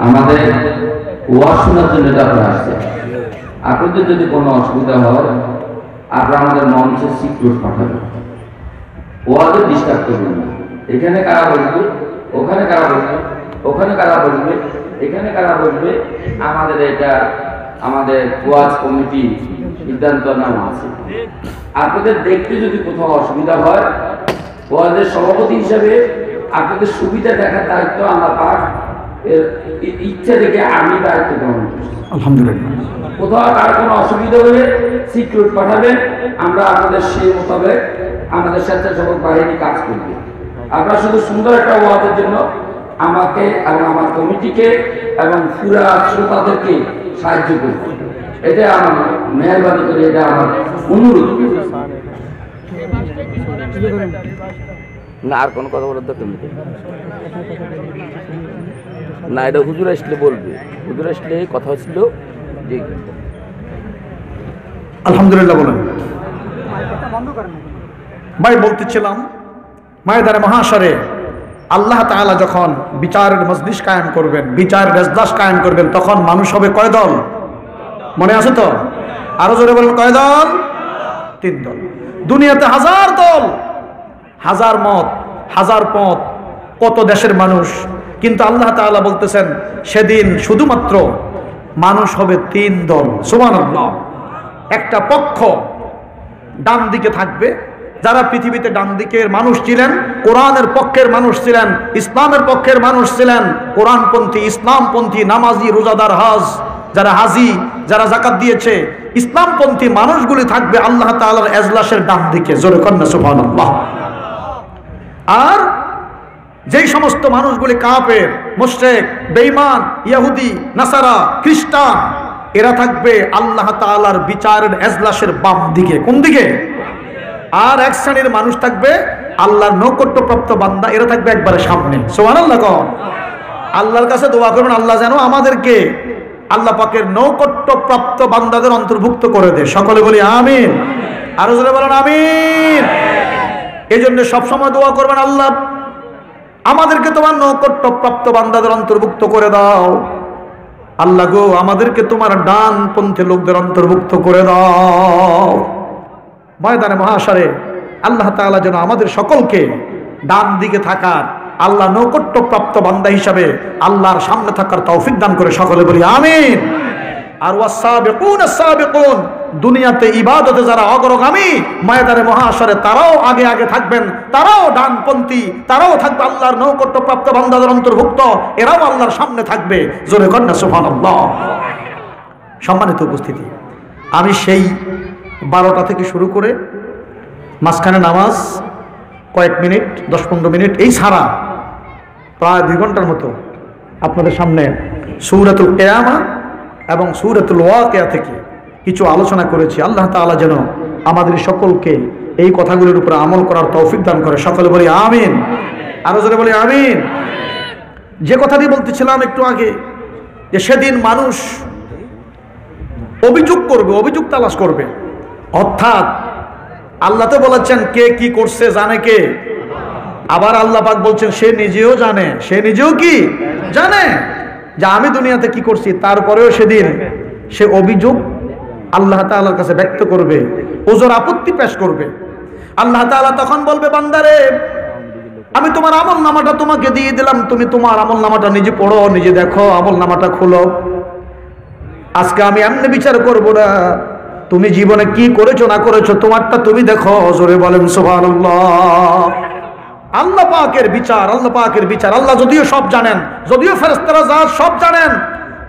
আমাদের ওয়াজ শোনার জন্য আপনারা আসছেন, আপনাদের যদি কোনো অসুবিধা হয় আপনারা আমাদের মঞ্চে সিকিউর পাঠাবেন, ওয়াজে ডিস্টার্ব করবেন না। এখানে কারা বসবে, ওখানে কারা বসবে, ওখানে কারা বসবে, এখানে কারা বসবে, আমাদের এটা আমাদের ওয়াজ কমিটি সিদ্ধান্ত নেওয়া আছে। আপনাদের দেখতে যদি কোথাও অসুবিধা হয়, ওয়াজের সভাপতি হিসাবে আপনাদের সুবিধা দেখার দায়িত্ব আমার পাঠ, ইচ্ছা থেকে আমি দায়িত্ব গ্রহণ করছি। আলহামদুলিল্লাহ। কোথাও কার কোনো অসুবিধা হলে সিকিউর পাঠাবেন, আমরা আপনাদের সেই মোতাবেক আমাদের স্বেচ্ছাসেবক বাহিনী কাজ করবে। আপনারা শুধু সুন্দর একটা ওয়াজের জন্য আমাকে এবং আমার কমিটিকে এবং পুরা শ্রোতাদেরকে সাহায্য করবে, এটা আমার মেহরবানি করে, এটা আমার অনুরোধ। না আর কোনো কথা বলার দরকার নেই। না, এটা হুজুর আসলে বলবে, হুজুর আসলে কথা ছিল। জি আলহামদুলিল্লাহ বলেন ভাই। বলতেছিলাম ময়দানে মহাশরে আল্লাহ তাআলা যখন বিচারের মজলিস কায়েম করবেন, বিচারের এজলাস কায়েম করবেন, তখন মানুষ হবে কয় দল? মনে আছে তো? আরো জোরে বলেন, কয় দল? 3 দল। দুনিয়াতে হাজার দল, হাজার মত, হাজার পথ, কত দেশের মানুষ, কিন্তু আল্লাহ তাআলা বলতেছেন সেদিন শুধুমাত্র মানুষ হবে 3 দল। সুবহানাল্লাহ। একটা পক্ষ ডান দিকে থাকবে, যারা পৃথিবীতে ডান দিকের মানুষ ছিলেন, কোরআনের পক্ষের মানুষ ছিলেন, ইসলামের পক্ষের মানুষ ছিলেন, কোরআনপন্থী, ইসলামপন্থী, নামাজি, রোজাদার, যারা হাজি, যারা যাকাত দিয়েছে, ইসলামপন্থী মানুষগুলি থাকবে আল্লাহ তাআলার এজলাসের ডান দিকে। জোরে কন্যা সুবহানাল্লাহ। আর যেই সমস্ত মানুষগুলি কাফের, মুশরিক, বেঈমান, ইহুদি, নাসারা, খ্রিস্টান, এরা থাকবে আল্লাহ তাআলার বিচারের এজলাসের বাম দিকে। কোন দিকে? আর এক শ্রেণীর মানুষ থাকবে আল্লাহর নৈকট্যপ্রাপ্ত বান্দা, এরা থাকবে একবারে সামনে। সুবহানাল্লাহ। আল্লাহর কাছে দোয়া করবেন, আল্লাহ যেন আমাদেরকে আল্লাহ পাকের নৈকট্যপ্রাপ্ত বান্দাদের অন্তর্ভুক্ত করে দেয়। সকলে বলি আমিন। আরো জোরে বলেন আমিন। এই জন্য সবসময় দোয়া করবেন, আল্লাহ আমাদেরকে তোমার নৈকট্যপ্রাপ্ত বান্দাদের অন্তর্ভুক্ত করে দাও। আল্লাহ গো, আমাদেরকে তোমার ডান পন্থী লোকদের অন্তর্ভুক্ত করে দাও। ময়দানে মহাশরে আল্লাহ তাআলা যেন আমাদের সকলকে ডান দিকে থাকার, আল্লাহ নৈকট্যপ্রাপ্ত বান্দা হিসাবে আল্লাহর সামনে থাকার তৌফিক দান করে। সকলে বলি আমিন। আর ওয়াস-সাবিকুনাস সাবিকুন, দুনিয়াতে ইবাদতে যারা অগ্রগামী, ময়দানে মহাশরে তারাও আগে আগে থাকবেন, তারাও ডানপন্থী, তারাও থাকবে আল্লাহর নৈকট্যপ্রাপ্ত বান্দাদের অন্তর্ভুক্ত, এরাও আল্লাহর সামনে থাকবে। জোরে কন্যা সুবহানাল্লাহ। সম্মানিত উপস্থিতি, আমি সেই 12টা থেকে শুরু করে মাঝখানে নামাজ কয়েক মিনিট 10-15 মিনিট এই ছাড়া প্রায় 2 ঘন্টার মতো আপনাদের সামনে সূরাতুল কিয়ামা এবং সূরাতুল ওয়াকিয়া থেকে কিছু আলোচনা করেছি। আল্লাহ তাআলা যেন আমাদের সকলকে এই কথাগুলোর উপর আমল করার তৌফিক দান করে। সকলে বলি আমিন, আরো জোরে বলি আমিন। যে কথাটি বলতেছিলাম একটু আগে, যে সেদিন মানুষ অভিযোগ করবে, অভিযোগ তালাশ করবে, অর্থাৎ আল্লাহ তো বলেছেন কে কি করছে জানে কে, আবার আল্লাহ পাক বলছেন সে নিজেও জানে, সে নিজেও কি জানে যে আমি দুনিয়াতে কি করছি। তারপরেও সেদিন সে অভিযোগ আল্লাহ তাআলার কাছে ব্যক্ত করবে, ওজর আপত্তি পেশ করবে। আল্লাহ তাআলা তখন বলবে, বান্দারে আমি তোমার আমল নামাটা তোমাকে দিয়ে দিলাম, তুমি তোমার আমল নামাটা নিজে পড়ো, নিজে দেখো, আমল নামাটা খুলো। আজকে আমি এমনি বিচার করব না, তুমি জীবনে কি করেছো না করেছো তোমারটা তুমি দেখো। জোরে বলেন সুবহানাল্লাহ। আল্লাহ পাকের বিচার, আল্লাহ পাকের বিচার। আল্লাহ যদিও সব জানেন, যদিও ফেরেশতারা যা সব জানেন,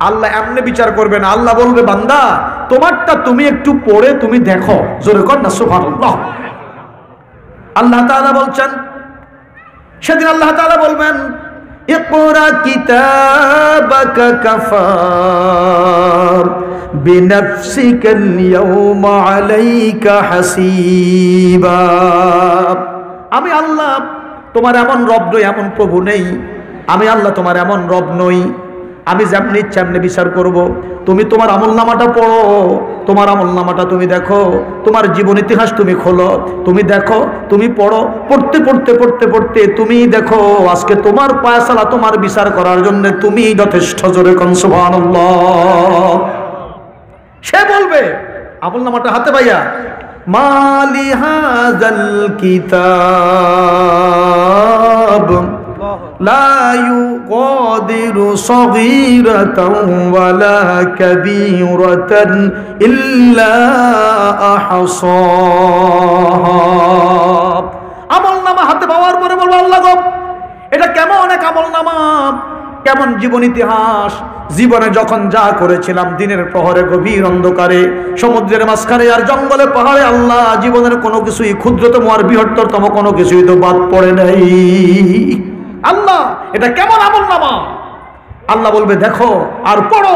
আল্লাহ এমনি বিচার করবেন। আল্লাহ বলবে, বান্দা তোমারটা তুমি একটু পড়ে তুমি দেখো। জোরে কর না সুবহানাল্লাহ। আল্লাহ তাআলা বলছেন, সেদিন আল্লাহ তাআলা বলবেন, ইকরা কিতাবাকা কাফা বিনাফসিকাল ইয়াওমা আলাইকা হাসিবা। আমি আল্লাহ তোমার এমন রব নই, এমন প্রভু নেই। আমি আল্লাহ তোমার এমন রব নই, আমি যেমনি ইচ্ছা এমনি বিচার করব। তুমি তোমার আমল নামাটা পড়ো, তোমার আমল নামাটা তুমি দেখো, তোমার জীবন ইতিহাস তুমি খোলো, তুমি দেখো, তুমি পড়ো। পড়তে পড়তে পড়তে পড়তে তুমি দেখো আজকে তোমার ফায়সালা, তোমার বিচার করার জন্য তুমি যথেষ্ট। জোরে কোন সুবহানাল্লাহ। সে বলবে আমল নামাটা হাতে পাইয়া, মালি হাযাল কিতাব লা ইউগাদিরু সগীরাতাও ওয়ালা কাবীরাতান ইল্লা আহসাহা। আমলনামা হাতে পাওয়ার পরে বলবো, আল্লাহ গো এটা কেমন এক আমলনামা, কেমন জীবন ইতিহাস। জীবনে যখন যা করেছিলাম, দিনের প্রহরে, গভীর অন্ধকারে, সমুদ্রের মাঝখানে আর জঙ্গলে পাহাড়ে, আল্লাহ জীবনের কোনো কিছুই, ক্ষুদ্রতম আর বৃহত্তরতম কোনো কিছুই তো বাদ পড়ে নাই। আল্লাহ এটা কেমন আমলনামা। আল্লাহ বলবে, দেখো আর পড়ো,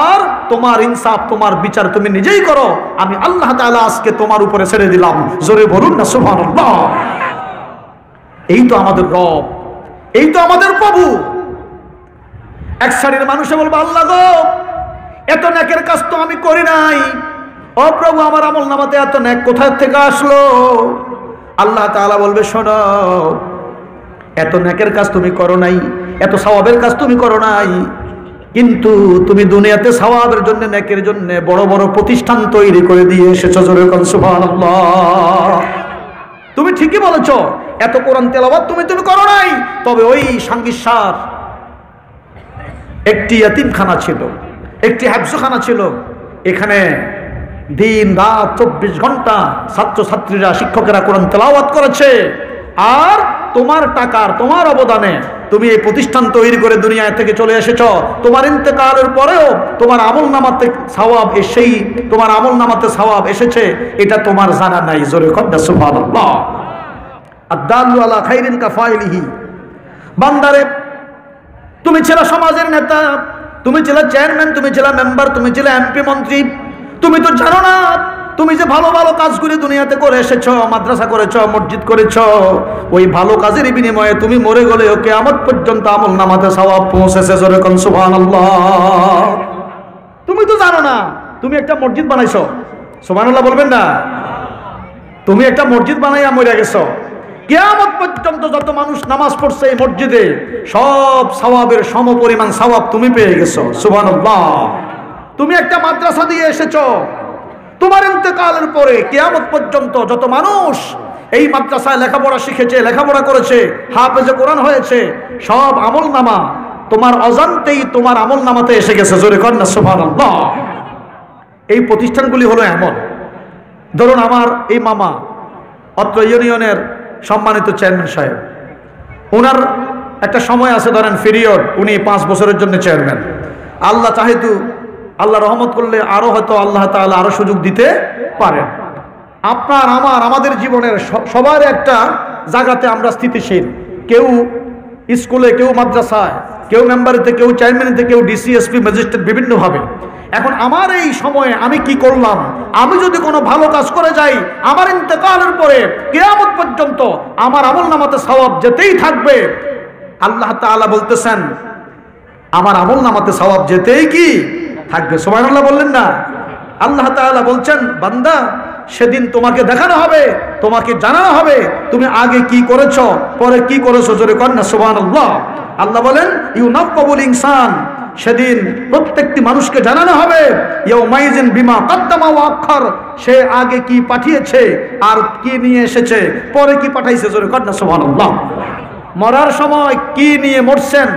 আর তোমার ইনসাফ, তোমার বিচার তুমি নিজেই করো। আমি আল্লাহ তাআলা আজকে তোমার উপরে ছেড়ে দিলাম। জোরে বলুন না সুবহানাল্লাহ। এই তো আমাদের রব, এই তো আমাদের প্রভু। এক শ্রেণীর মানুষে বলবে, আল্লাহ গো এত নেকের কাজ তো আমি করি নাই, ও প্রভু আমার আমল নামাতে এত নেক কোথা থেকে আসলো? আল্লাহ তাআলা বলবে, শোনো, এত নেকের কাজ তুমি করো নাই, এত সওয়াবের কাজ তুমি করো নাই, কিন্তু তুমি দুনিয়াতে সওয়াবের জন্য, নেকের জন্য বড় বড় প্রতিষ্ঠান তৈরি করে দিয়ে এসেছো। জোরে কোন সুবহানাল্লাহ। তুমি ঠিকই বলেছো, এত কোরআন তেলাওয়াত তুমি করো নাই, তবে ওই সাঙ্গিসার একটি ইয়াতিমখানা ছিল, একটি হাফজখানা ছিল। এখানে দিন রাত 24 ঘন্টা ছাত্রছাত্রীরা, শিক্ষকেরা কোরআন তেলাওয়াত করেছে। আর তোমার টাকার, তোমার অবদানে তুমি এই প্রতিষ্ঠান তৈরি করে দুনিয়া থেকে চলে এসেছো। তোমার ইন্তেকালের পরেও তোমার আমলনামাতে সওয়াব, সেই তোমার আমলনামাতে সওয়াব এসেছে, এটা তোমার জানা নাই। জোরে কর না সুবহানাল্লাহ। আদ-দাল্লু আলা খাইরিন কাফাইলিহি। বান্দারে তুমি ছিল সমাজের নেতা, তুমি ছিল চেয়ারম্যান, তুমি ছিল মেম্বার, তুমি ছিল এমপি, মন্ত্রী, তুমি তো জানো না তুমি যে ভালো ভালো কাজগুলি দুনিয়াতে করে এসেছো, মাদ্রাসা করেছো, মসজিদ করেছো, ওই ভালো কাজের বিনিময়ে তুমি মরে গেলে কিয়ামত পর্যন্ত আমলনামাতে সওয়াব পৌঁছেছে। জোরে কোন সুবহানাল্লাহ। তুমি তো জানো না, তুমি একটা মসজিদ বানাইছো, সুবহানাল্লাহ বলবেন না? তুমি একটা মসজিদ বানাইয়া মরে গেছো, কিয়ামত পর্যন্ত যত মানুষ নামাজ পড়ছে এই মসজিদে, সব সওয়াবের সমপরিমাণ সওয়াব তুমি পেয়ে গেছো। সুবহানাল্লাহ। তুমি একটা মাদ্রাসা দিয়ে এসেছো, তোমার ইন্তেকালের পরে কিয়ামত পর্যন্ত যত মানুষ এই মাদ্রাসায় লেখাপড়া শিখেছে, লেখাপড়া করেছে, হাফেজে কোরআন হয়েছে, সব আমলনামা তোমার অজান্তেই তোমার আমলনামাতে এসে গেছে। জোরে কর না সুবহানাল্লাহ। এই প্রতিষ্ঠানগুলি হলো এমন, ধরুন আমার এই মামা, অত্র ইউনিয়নের সম্মানিত চেয়ারম্যান সাহেব, ওনার একটা সময় আছে, ধরেন পিরিয়ড, উনি 5 বছরের জন্য চেয়ারম্যান। আল্লাহ চাহেতু আল্লাহ রহমত করলে আরো হয়তো আল্লাহ তাআলা আরো সুযোগ দিতে পারেন। আপনার আমাদের জীবনের সবার একটা জায়গাতে আমরা স্থিতিশীল, কেউ স্কুলে, কেউ মাদ্রাসায়, কেউ মেম্বারিতে, কেউ চেয়ারম্যানিতে, কেউ ডিসি, এসপি, ম্যাজিস্ট্রেট বিভিন্নভাবে। এখন আমার এই সময়ে আমি কি করলাম? আমি যদি কোনো ভালো কাজ করে যাই, আমার ইন্তেকালের পরে কিয়ামত পর্যন্ত আমার আমলনামাতে সওয়াব যেতেই থাকবে। আল্লাহ তাআলা বলতেছেন আমার আমলনামাতে সওয়াব যেতেই কি থাকবে। সুবহানাল্লাহ বললেন না? আল্লাহ তাআলা বলছেন, বান্দা সেদিন তোমাকে দেখানো হবে, তোমাকে জানানো হবে তুমি আগে কি করেছো, পরে কি করেছো। জোরে কর না সুবহানাল্লাহ। আল্লাহ বলেন ইউনাব্বাউল ইনসান, সেদিন প্রত্যেকটি মানুষকে জানানো হবে ইয়াউমাইজিন বিমা কাদ্দামা ওয়া আখার, সে আগে কি পাঠিয়েছে আর কি নিয়ে এসেছে, পরে কি পাঠাইছে। জোরে কর না সুবহানাল্লাহ। মরার সময় কি নিয়ে মরছেন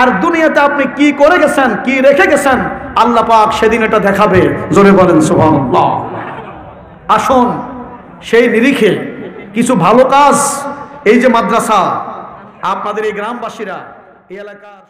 আর দুনিয়াতে আপনি কি করে গেছেন, কি রেখে গেছেন, আল্লাহ পাক সেদিন এটা দেখাবে। জোরে বলেন সুবহানাল্লাহ। আসুন সেই নিরিখে কিছু ভালো কাজ, এই যে মাদ্রাসা, আপনাদের এই গ্রামবাসীরা, এই এলাকার